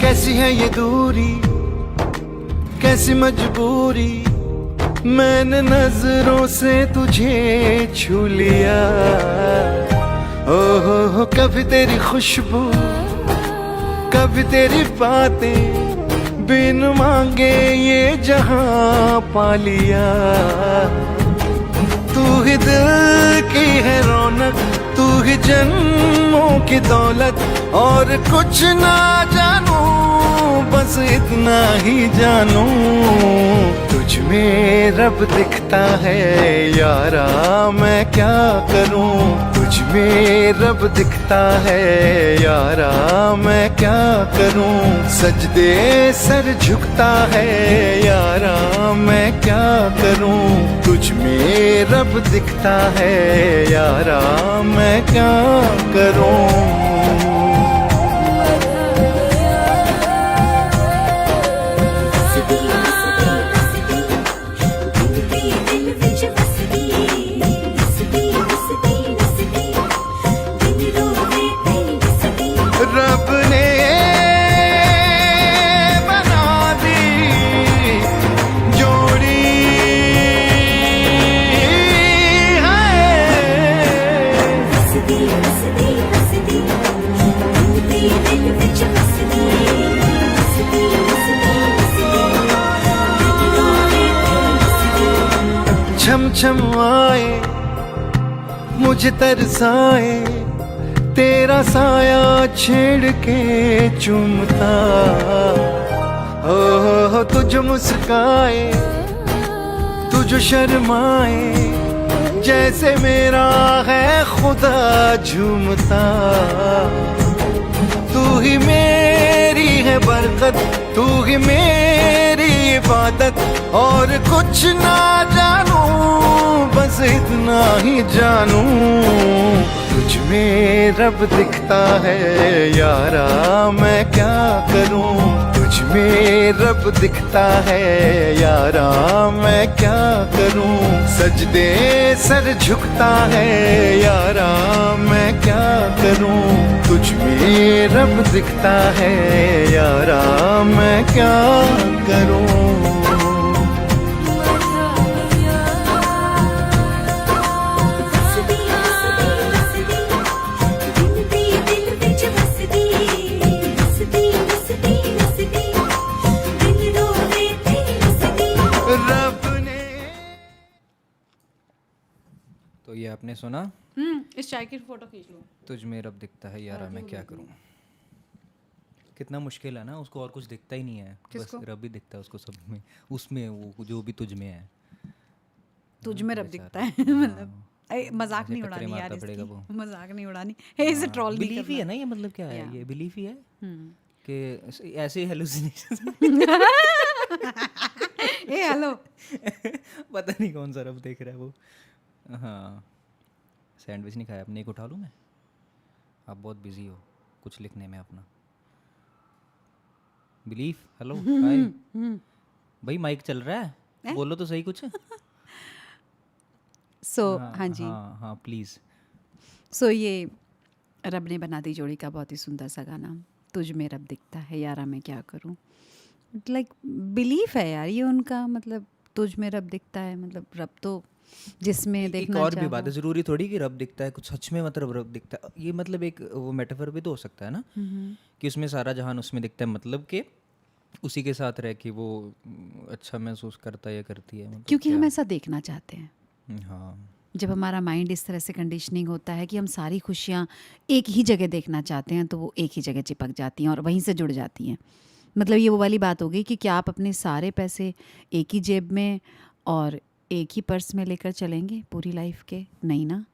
कैसी है ये दूरी, कैसी मजबूरी, मैंने नजरों से तुझे छू लिया। ओहो कभी तेरी खुशबू, कभी तेरी बातें, बिन मांगे ये जहां पा लिया। तू ही दिल की है रौनक, तू ही जन्मों की दौलत, और कुछ ना जानू, बस इतना ही जानू, तुझ में रब दिखता है यारा, मैं क्या करूं? तुझ में रब दिखता है यारा, मैं क्या करूं? सजदे सर झुकता है यारा, मैं क्या करूं? तुझ में रब दिखता है यारा, मैं क्या करूं? रब ने बना दी जोड़ी छम छम आए, मुझे तरसाए, तेरा साया छेड़ के चूमता। हो तुझ मुस्काए, तू तू जो शर्माए जैसे मेरा है खुदा झूमता, तू ही मेरी है बरकत, तू ही मेरी इबादत, और कुछ ना जानू बस इतना ही जानू, तुझ में रब दिखता है यारा मैं क्या करूं, तुझ में रब दिखता है यारा मैं क्या करूं, सजदे सर झुकता है यारा मैं क्या करूं, तुझ में रब दिखता है यारा मैं क्या करूं। तो ये आपने सुना, इस चाय की फोटो खींच लो। तुझ में रब दिखता है यारा मैं क्या करूं। कितना मुश्किल है ना, उसको और कुछ दिखता ही नहीं है, बस रब ही दिखता है उसको सब में, उसमें वो जो भी तुझ में है, तुझ में रब दिखता है मतलब मजाक नहीं उड़ानी यार, पड़ेगा इसकी मजाक नहीं उड़ानी है, इसे ट्रोल नहीं बिलीफ ही है ना ये, मतलब क्या है ये, बिलीफ ही है कि ऐसे हेलुसिनेशन ए हेलो पता नहीं कौन सा रब देख रहा है वो। हाँ, सैंडविच नहीं खाया आपने, एक उठा लूँ मैं? आप बहुत बिजी हो कुछ लिखने में अपना। बिलीफ, हेलो हाय भाई, माइक चल रहा है, बोलो तो सही कुछ। हाँ जी, हाँ प्लीज़। सो ये रब ने बना दी जोड़ी का बहुत ही सुंदर सा गाना, तुझ में रब दिखता है यारा मैं क्या करूं। लाइक बिलीफ है यार ये उनका, मतलब तुझ में रब दिखता है, मतलब रब तो जिसमें देखना एक और भी चाहो। बात है, ज़रूरी थोड़ी कि रब दिखता है कुछ सच में, मतलब रब दिखता है ये मतलब एक वो मेटाफर भी तो हो सकता है ना, कि उसमें सारा जहान उसमें दिखता है, मतलब कि उसी के साथ रह के वो अच्छा महसूस करता है या करती है, मतलब क्योंकि हम ऐसा देखना चाहते हैं। हाँ, जब हमारा माइंड इस तरह से कंडीशनिंग होता है कि हम सारी खुशियाँ एक ही जगह देखना चाहते हैं, तो वो एक ही जगह चिपक जाती हैं और वहीं से जुड़ जाती हैं। मतलब ये वो वाली बात हो गई कि क्या आप अपने सारे पैसे एक ही जेब में और एक ही पर्स में लेकर चलेंगे पूरी लाइफ के? नहीं ना,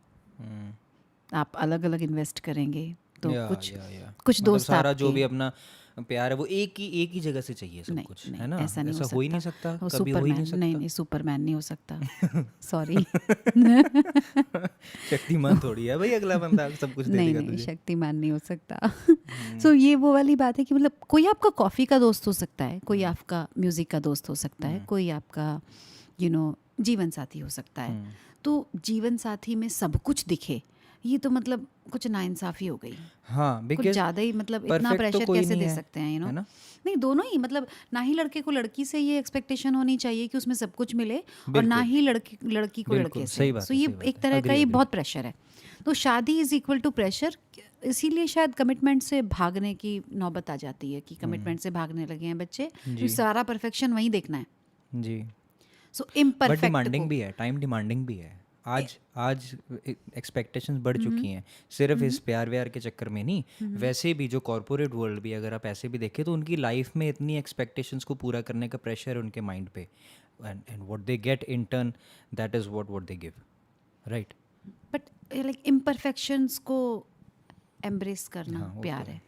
आप अलग अलग इन्वेस्ट करेंगे तो कुछ मतलब दोस्त सारा जो आपके- भी अपना प्यार है वो एक ही जगह से चाहिए सब नहीं, कुछ, नहीं, है ना, ऐसा नहीं ऐसा हो ही नहीं सकता, वो कभी हो ही नहीं सकता। नहीं सुपरमैन नहीं हो सकता सॉरी शक्तिमान थोड़ी है भाई अगला बंदा सब कुछ दे नहीं देगा नहीं तुझे। शक्तिमान नहीं हो सकता। सो ये वो वाली बात है कि मतलब कोई आपका कॉफ़ी का दोस्त हो सकता है, कोई आपका म्यूज़िक का दोस्त हो सकता है, कोई आपका जीवन साथी हो सकता है। तो जीवन साथी में सब कुछ दिखे, ये तो मतलब कुछ नाइंसाफ़ी हो गई। हाँ, कुछ बिकॉज़ ज़्यादा ही, मतलब इतना perfect तो प्रेशर कोई कैसे नहीं दे है, सकते हैं है ना? नहीं, दोनों ही, मतलब ना ही लड़के को लड़की से ये एक्सपेक्टेशन होनी चाहिए कि उसमें सब कुछ मिले, और ना ही लड़की को बिल्कुल, लड़के सही से। बात सो है, ये सही बात एक है। तरह का Agree, ये agree। बहुत प्रेशर है। तो शादी इज़ इक्वल टू प्रेशर, इसीलिए शायद कमिटमेंट से भागने की नौबत आ जाती है कि कमिटमेंट से भागने लगे हैं बच्चे, तो सारा परफेक्शन वहीं देखना है। जी, सो बट इम्परफेक्ट डिमांडिंग भी है, टाइम डिमांडिंग भी है। आज एक्सपेक्टेशंस बढ़ चुकी हैं, सिर्फ इस प्यार व्यार के चक्कर में नहीं, वैसे भी जो कॉर्पोरेट वर्ल्ड भी अगर आप ऐसे भी देखें तो उनकी लाइफ में इतनी एक्सपेक्टेशंस को पूरा करने का प्रेशर है उनके माइंड पे, and what they get in turn that is what they give, right. But like imperfections को एम्ब्रेस करना हाँ, वो प्यार तो है,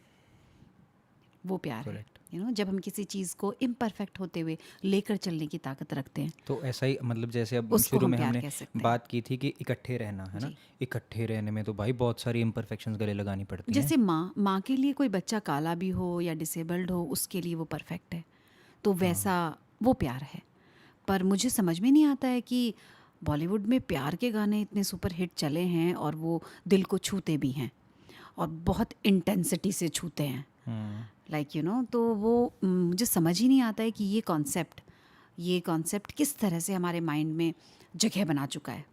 वो प्यार है। Correct. जब हम किसी चीज़ को इम्परफेक्ट होते हुए लेकर चलने की ताकत रखते हैं, तो ऐसा ही, मतलब जैसे अब उसको शुरू हम में प्यार हमने कह सकते हैं। बात की थी कि इकट्ठे रहना है ना, इकट्ठे रहने में तो भाई बहुत सारी इम्परफेक्शंस गले लगानी पड़ती हैं। जैसे माँ के लिए कोई बच्चा काला भी हो या डिसेबल्ड हो, उसके लिए वो परफेक्ट है, तो वैसा वो प्यार है। पर मुझे समझ में नहीं आता है कि बॉलीवुड में प्यार के गाने इतने सुपर हिट चले हैं और वो दिल को छूते भी हैं और बहुत इंटेंसिटी से छूते हैं, लाइक तो वो मुझे समझ ही नहीं आता है कि ये कॉन्सेप्ट किस तरह से हमारे माइंड में जगह बना चुका है।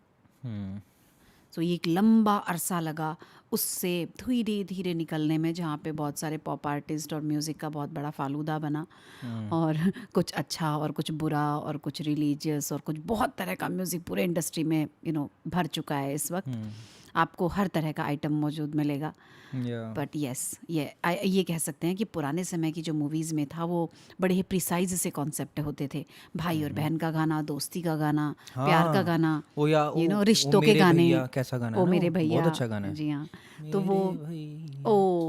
सो ये एक लंबा अरसा लगा उससे धीरे धीरे निकलने में, जहाँ पे बहुत सारे पॉप आर्टिस्ट और म्यूज़िक का बहुत बड़ा फालूदा बना, और कुछ अच्छा और कुछ बुरा और कुछ रिलीजियस और कुछ बहुत तरह का म्यूज़िक पूरे इंडस्ट्री में भर चुका है इस वक्त। आपको हर तरह का आइटम मौजूद मिलेगा। या बट यस, ये कह सकते हैं कि पुराने समय की जो मूवीज़ में था वो बड़े ही प्रिसाइज से कॉन्सेप्ट होते थे। भाई और बहन का गाना, दोस्ती का गाना, प्यार का गाना, वो या यू नो वो रिश्तों के मेरे गाने। भैया, कैसा गाना है ओ ना मेरे वो? भैया, बहुत अच्छा गाना है। जी हाँ। तो वो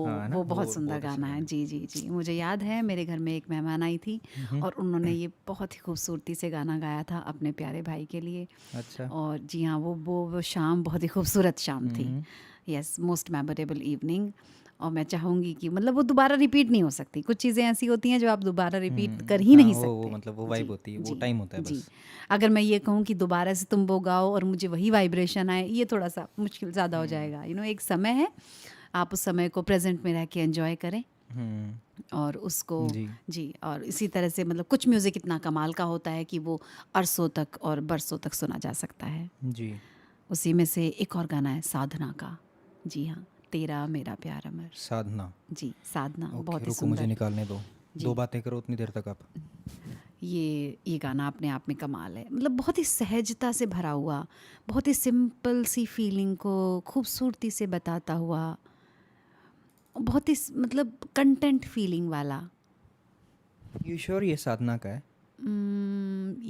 हाँ, ना? वो बहुत वो सुंदर बहुत अच्छा गाना है। जी जी जी, मुझे याद है मेरे घर में एक मेहमान आई थी और उन्होंने ये बहुत ही खूबसूरती से गाना गाया था अपने प्यारे भाई के लिए। अच्छा। और जी हाँ, वो शाम बहुत ही खूबसूरत शाम थी। Yes, most memorable evening. और मैं चाहूँगी कि मतलब वो दोबारा रिपीट नहीं हो सकती। कुछ चीज़ें ऐसी होती हैं जो आप दोबारा रिपीट कर ही हाँ, नहीं वो सकते। मतलब वो वाइब जी, होती है, वो जी, टाइम होता है जी। बस। अगर मैं ये कहूँ कि दोबारा से तुम वो गाओ और मुझे वही वाइब्रेशन आए, ये थोड़ा सा मुश्किल ज़्यादा हो जाएगा। यू नो, एक समय है, आप उस समय को प्रेजेंट में रह के एंजॉय करें और उसको जी। जी। और इसी तरह से मतलब कुछ म्यूज़िक इतना कमाल का होता है कि वो अरसों तक और बरसों तक सुना जा सकता है। जी। उसी में से एक और गाना है साधना का। जी हाँ, तेरा मेरा प्यार अमर। साधना। जी, साधना ओके, बहुत ही रुको मुझे सुंदर। निकालने दो। जी। 2 बातें करो उतनी देर तक आप। ये गाना अपने आप में कमाल है। मतलब बहुत ही सहजता से भरा हुआ, बहुत ही सिंपल सी फीलिंग को खूबसूरती से बताता हुआ, बहुत ही मतलब कंटेंट फीलिंग वाला। यू श्योर ये साधना का है?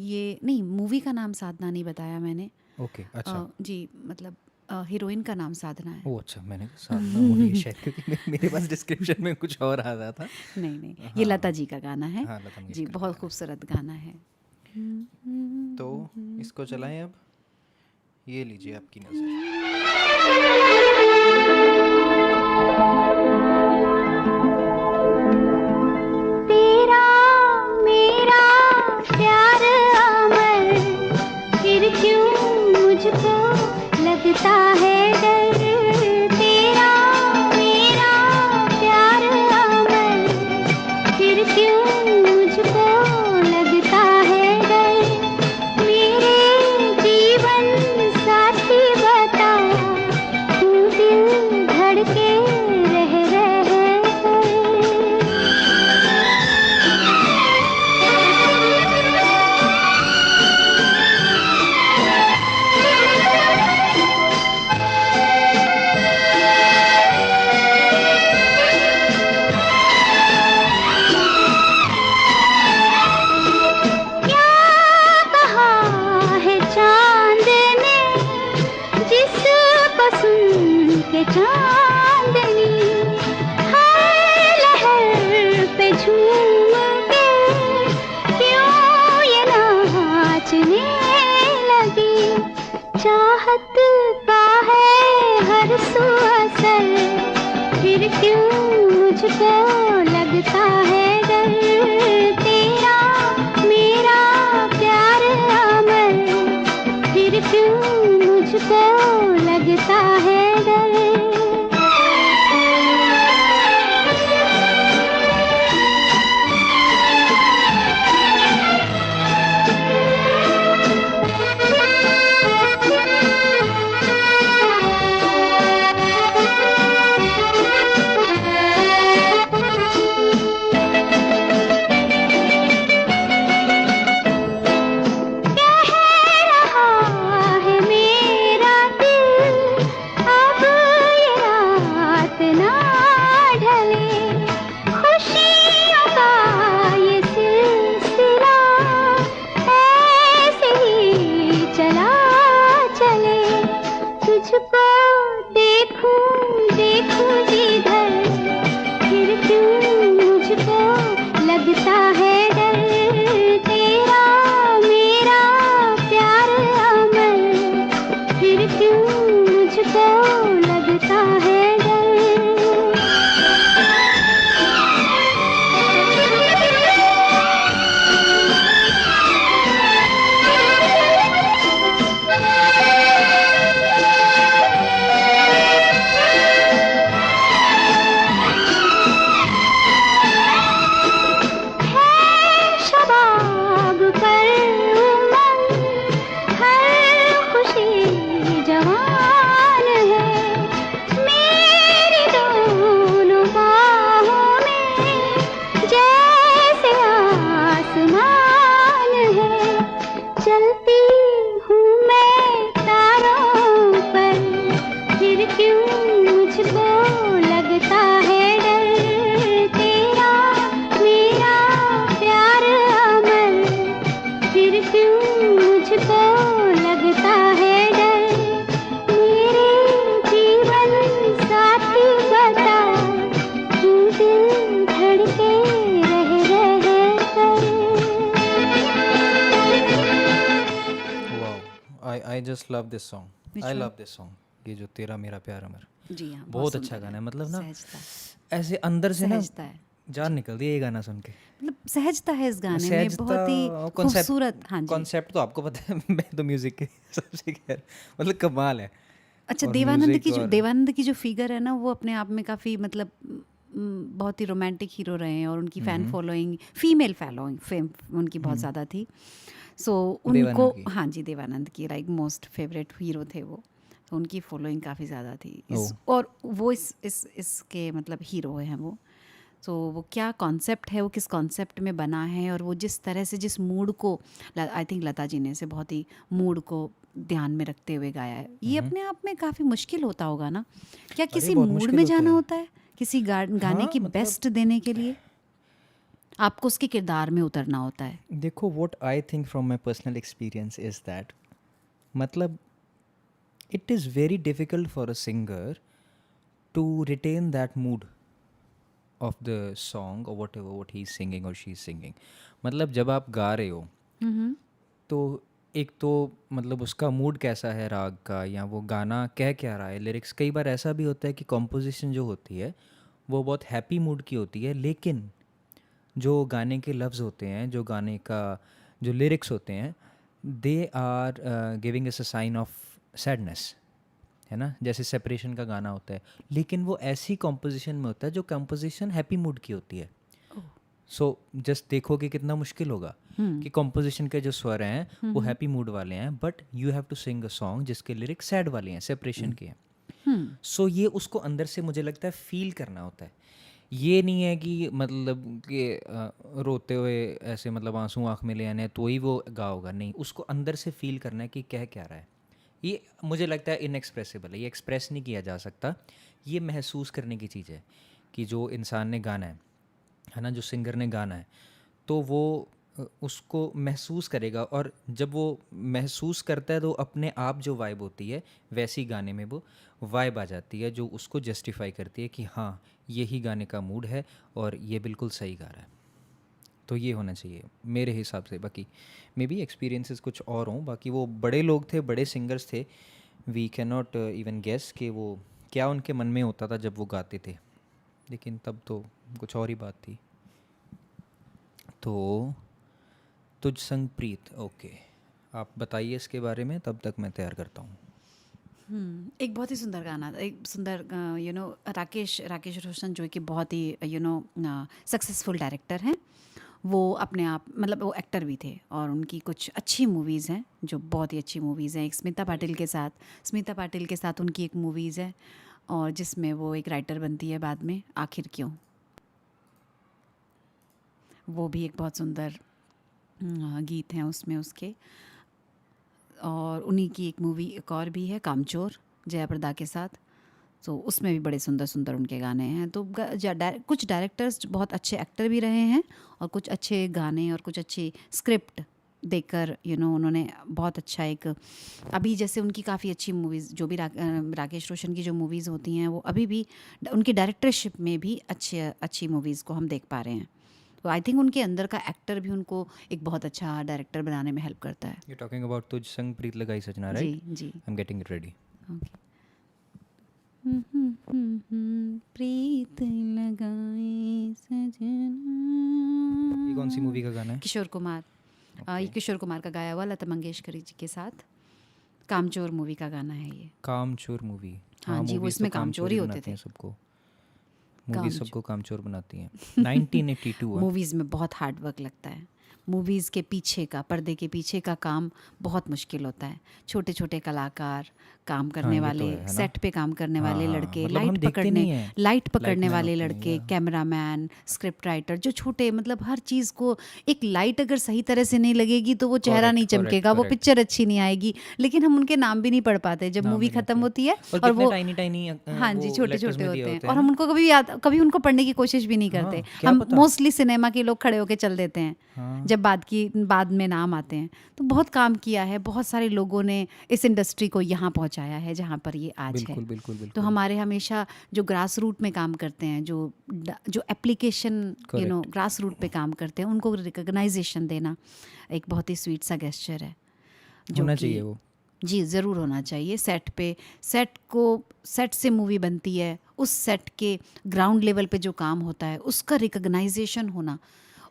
ये नहीं, मूवी का नाम साधना नहीं बताया मैंने। ओके, अच्छा। जी, मतलब हीरोइन का नाम साधना है। ओह अच्छा, मैंने कहा साधना मूवी है शायद, क्योंकि मेरे पास डिस्क्रिप्शन में कुछ और आ रहा था। नहीं नहीं, ये लता जी का गाना है। हाँ, लता जी, मंगेशकर बहुत का खूबसूरत गाना है। है। तो इसको चलाएं अब। ये लीजिए आपकी नज़र। तेरा मेरा प्यार अमर, फिर क्यों मुझको लगता है डर। तेरा मेरा प्यार अमर, फिर क्यों मुझको लगता है डर। मेरे जीवन साथी बता, क्यों दिल धड़के रह कर। क्या कहा है चांद ने, जिसको सुन के चांदनी हर लहर पे झूम के क्यों ये नाचने लगी। चाहत का है हर सू असर, फिर क्यों मुझको लगता है डर। तेरा मेरा प्यार अमर, फिर क्यों मुझको लगता है डर। कह रहा है मेरा दिल, अब I just love this song, Which I one? Love this song, ये जो तेरा मेरा प्यार अमर, जी हाँ, बहुत सुंदर अच्छा गाना है, मतलब ना सहजता ऐसे अंदर से ना सहजता है, जान निकलती है ये गाना सुन के। मतलब सहजता है इस गाने में, सहजता बहुत ही concept- खूबसूरत। हाँ जी। कॉन्सेप्ट तो आपको पता है, मैं तो म्यूजिक के सबसे खैर मतलब कमाल है। अच्छा, और देवानंद music की जो और- देवानंद की जो फिगर है ना, वो अपने आप में काफ़ी मतलब बहुत ही रोमांटिक हीरो रहे हैं, और उनकी fan following, female following fame उनकी बहुत ज़्यादा थी। सो उनको, देवानंद की। हाँ जी, देवानंद की लाइक मोस्ट फेवरेट हीरो थे वो, तो उनकी फॉलोइंग काफ़ी ज़्यादा थी इस, और वो इसके मतलब हीरो हैं वो। तो वो क्या कॉन्सेप्ट है, वो किस कॉन्सेप्ट में बना है, और वो जिस तरह से जिस मूड को, आई थिंक लता जी ने से बहुत ही मूड को ध्यान में रखते हुए गाया है। ये अपने आप में काफ़ी मुश्किल होता होगा ना, क्या किसी बहुत मूड मुश्किल में होता जाना है। होता है किसी गाने हाँ, की मतलब- बेस्ट देने के लिए, आपको उसके किरदार में उतरना होता है। देखो, what I think from my personal experience is that, मतलब it is very difficult for a singer to retain that mood of the song और whatever what he is singing और शी इज सिंगिंग। मतलब जब आप गा रहे हो तो एक तो मतलब उसका मूड कैसा है राग का, या वो गाना कह क्या रहा है, लिरिक्स। कई बार ऐसा भी होता है कि कॉम्पोजिशन जो होती है वो बहुत हैप्पी मूड की होती है, लेकिन जो गाने के लफ्ज़ होते हैं, जो गाने का जो लिरिक्स होते हैं, they are giving us a sign of sadness, है ना। जैसे सेपरेशन का गाना होता है, लेकिन वो ऐसी कॉम्पोजिशन में होता है जो कॉम्पोजिशन हैप्पी मूड की होती है। सो जस्ट देखो कि कितना मुश्किल होगा कि कॉम्पोजिशन के जो स्वर हैं वो हैप्पी मूड वाले हैं, but you have to sing a song जिसके लिरिक्स सैड वाले हैं, सेपरेशन के हैं। सो ये उसको अंदर से मुझे लगता है फील करना होता है। ये नहीं है कि मतलब कि रोते हुए ऐसे मतलब आंसू आँख में ले आने हैं तो ही वो गाओगा, नहीं, उसको अंदर से फील करना है कि कह क्या रहा है। ये मुझे लगता है इनएक्सप्रेसिबल है, ये एक्सप्रेस नहीं किया जा सकता, ये महसूस करने की चीज़ है कि जो इंसान ने गाना है ना, जो सिंगर ने गाना है, तो वो उसको महसूस करेगा, और जब वो महसूस करता है तो अपने आप जो वाइब होती है वैसी गाने में वो वाइब आ जाती है, जो उसको जस्टिफाई करती है कि हाँ यही गाने का मूड है और ये बिल्कुल सही गा रहा है। तो ये होना चाहिए मेरे हिसाब से। बाकी मे बी एक्सपीरियंसेस कुछ और हों, बाकी वो बड़े लोग थे, बड़े सिंगर्स थे, we can not even guess कि वो क्या उनके मन में होता था जब वो गाते थे, लेकिन तब तो कुछ और ही बात थी। तो तुझ संग प्रीत, ओके, आप बताइए इसके बारे में, तब तक मैं तैयार करता हूँ। एक बहुत ही सुंदर गाना, एक सुंदर राकेश रोशन जो कि बहुत ही सक्सेसफुल डायरेक्टर हैं, वो अपने आप मतलब वो एक्टर भी थे, और उनकी कुछ अच्छी मूवीज़ हैं जो बहुत ही अच्छी मूवीज़ हैं। एक स्मिता पाटिल के साथ उनकी एक मूवीज़ है, और जिसमें वो एक राइटर बनती है बाद में, आखिर क्यों, वो भी एक बहुत सुंदर गीत हैं उसमें उसके। और उन्हीं की एक मूवी एक और भी है, कामचोर, जया प्रदा के साथ, तो उसमें भी बड़े सुंदर सुंदर उनके गाने हैं। तो कुछ डायरेक्टर्स बहुत अच्छे एक्टर भी रहे हैं, और कुछ अच्छे गाने और कुछ अच्छी स्क्रिप्ट देकर उन्होंने बहुत अच्छा एक, अभी जैसे उनकी काफ़ी अच्छी मूवीज़ जो भी राकेश रोशन की जो मूवीज़ होती हैं, वो अभी भी उनकी डायरेक्टरशिप में भी अच्छी मूवीज़ को हम देख पा रहे हैं। तो आई थिंक उनके अंदर का एक्टर भी उनको एक बहुत अच्छा डायरेक्टर बनाने में हेल्प करता है। यू टॉकिंग अबाउट तुझ संग प्रीत लगाई सजना, राइट? जी जी। I am getting it ready. प्रीत लगाई सजना, ये कौन सी मूवी का गाना है? किशोर कुमार, ये किशोर कुमार का गाया हुआ, लता मंगेशकर जी के साथ, कामचोर मूवी का गाना है ये। कामचोर मूवी, हाँ जी, वो movies इसमें तो कामचोर ही होते बनाती थे। हैं सबको, मूवी कामचोर। सबको कामचोर बनाती हैं। 1982 है। मूवीज़ में बहुत हार्ड वर्क लगता है, मूवीज़ के पीछे का, पर्दे के पीछे का काम बहुत मुश्किल होता है। छोटे छोटे कलाकार, काम करने ये तो वाले, है ना? सेट पे काम करने हाँ, वाले हाँ, लड़के, मतलब हम देखते नहीं हैं। लाइट पकड़ने Lightman वाले होते हैं, लड़के, या। कैमरामैन, स्क्रिप्ट राइटर, जो छोटे मतलब हर चीज़ को, एक लाइट अगर सही तरह से नहीं लगेगी तो वो चेहरा Correct, नहीं correct, चमकेगा, वो correct. पिक्चर अच्छी नहीं आएगी। लेकिन हम उनके नाम भी नहीं पढ़ पाते जब नाम मूवी भी नहीं ख़त्म होते। होती है, और और कितने वो टाइनी हाँ जी, छोटे छोटे होते हैं, और ना? हम उनको कभी उनको पढ़ने की कोशिश भी नहीं करते। क्या हम पता? मोस्टली सिनेमा के लोग खड़े होके चल देते हैं जब बाद में नाम आते हैं। तो बहुत काम किया है, बहुत सारे लोगों ने इस इंडस्ट्री को यहाँ पहुँचाया है जहाँ पर ये आज है। बिल्कुल। तो हमारे हमेशा जो ग्रास रूट में काम करते हैं, जो एप्लीकेशन ग्रास रूट पे काम करते हैं, उनको रिकग्नाइजेशन देना एक बहुत ही स्वीट सा गेस्चर है, जो होना कि चाहिए वो। जी ज़रूर होना चाहिए सेट पे। सेट से मूवी बनती है, उस सेट के ग्राउंड लेवल पे जो काम होता है उसका रिकग्नाइजेशन होना,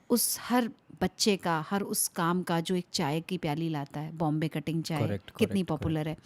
उस हर बच्चे का, हर उस काम का जो एक चाय की प्याली लाता है। बॉम्बे कटिंग चाय Correct, कितनी correct, पॉपुलर है।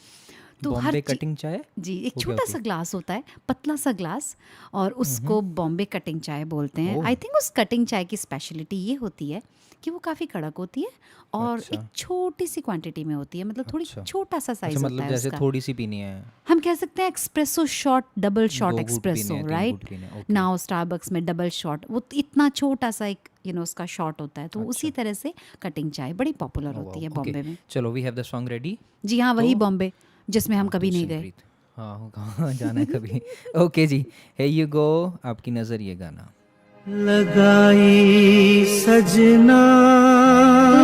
तो बॉम्बे कटिंग चाय जी, एक वो क्या छोटा होती सा है? ग्लास होता है, पतला सा ग्लास, और उसको बॉम्बे कटिंग चाय बोलते हैं। ओह। आई थिंक उस कटिंग चाय की स्पेशलिटी ये होती है कि वो काफ़ी कड़क होती है और अच्छा। एक छोटी सी क्वांटिटी में होती है, मतलब थोड़ी अच्छा। छोटा सा साइज अच्छा, होता मतलब है जैसे उसका। थोड़ी सी पीनी है, हम कह सकते हैं एक्सप्रेसो शॉट, डबल शॉट 2 घूंट पीने एक्सप्रेसो, हैं, 3 राइट। घूंट पीने हैं, ओके। नाउ स्टारबक्स में डबल शॉट, वो इतना छोटा सा एक उसका शॉट होता है। तो उसी तरह से कटिंग चाय बड़ी पॉपुलर होती है बॉम्बे में। चलो, we have the song ready. जी हाँ, वही तो- बॉम्बे जिसमें हम कभी नहीं गए। हाँ, कहाँ जाना है कभी। Okay ji, hey you go, आपकी नज़र ये गाना। लगाई सजना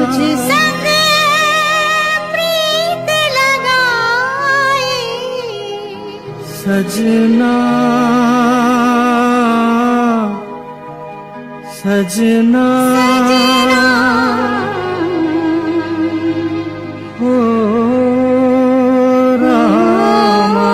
तुझ संग प्रीत लगाई, सजना सजना हो रामा।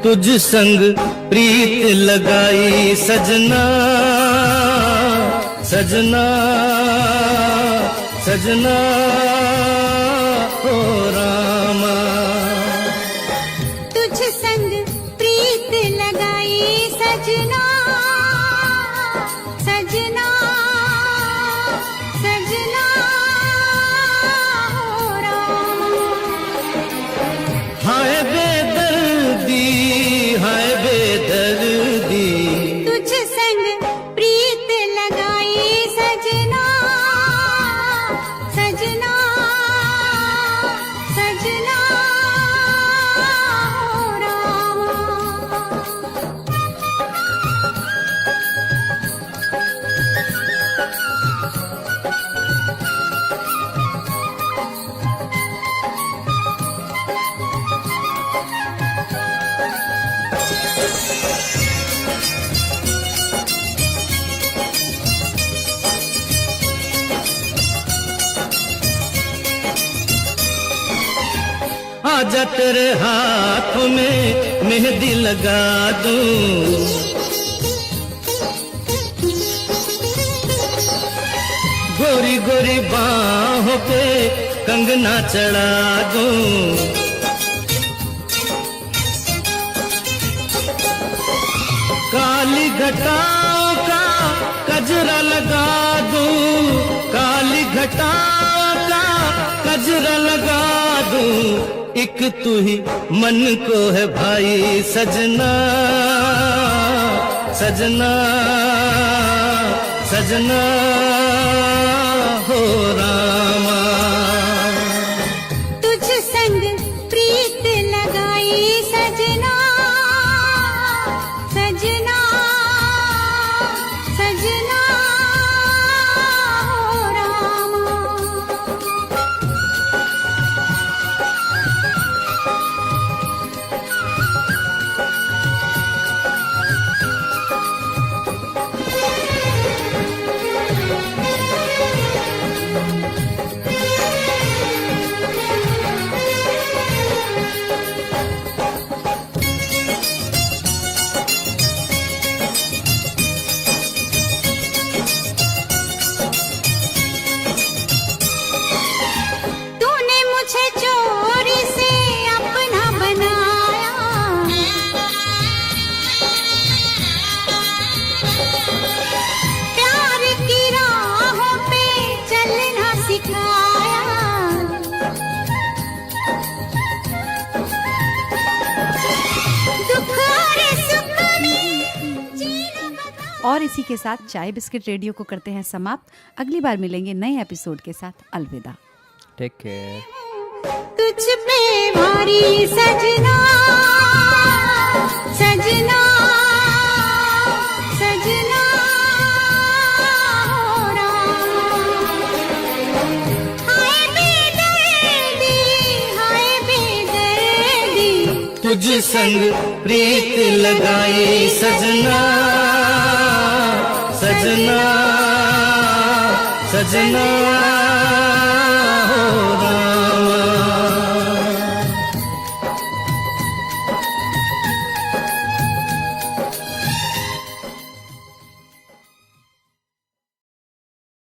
तुझ संग प्रीत लगाई सजना सजना सजना हो रामा। तुझ संग प्रीत लगाई सजना सजना सजना हो रामा। हाय बेदर्दी हाय बेदर्दी तुझ संग प्रीत लगाई सजना सजना सजना हो रामा। आजा तेरे हाथ में मेहंदी लगा दूं, गोरी गोरी बाहों पे कंगना चढ़ा दूं। काली घटाओं का कजरा लगा दूं, काली घटाओं का कजरा लगा दूं। एक तू ही मन को है भाई सजना सजना सजना हो रामा। तुझ संग प्रीत लगाई सजना सजना सजना हो रामा। तूने मुझे चोरी से अपना बनाया, प्यार की राहों पे चलना सिखाया। दुख और सुख में जीना बता। और इसी के साथ चाय बिस्किट रेडियो को करते हैं समाप्त। अगली बार मिलेंगे नए एपिसोड के साथ। अलविदा। Take care. तुझ पे भारी सजना सजना सजना हो हाय बेदर्दी तुझ संग प्रीत लगाए सजना सजना सजना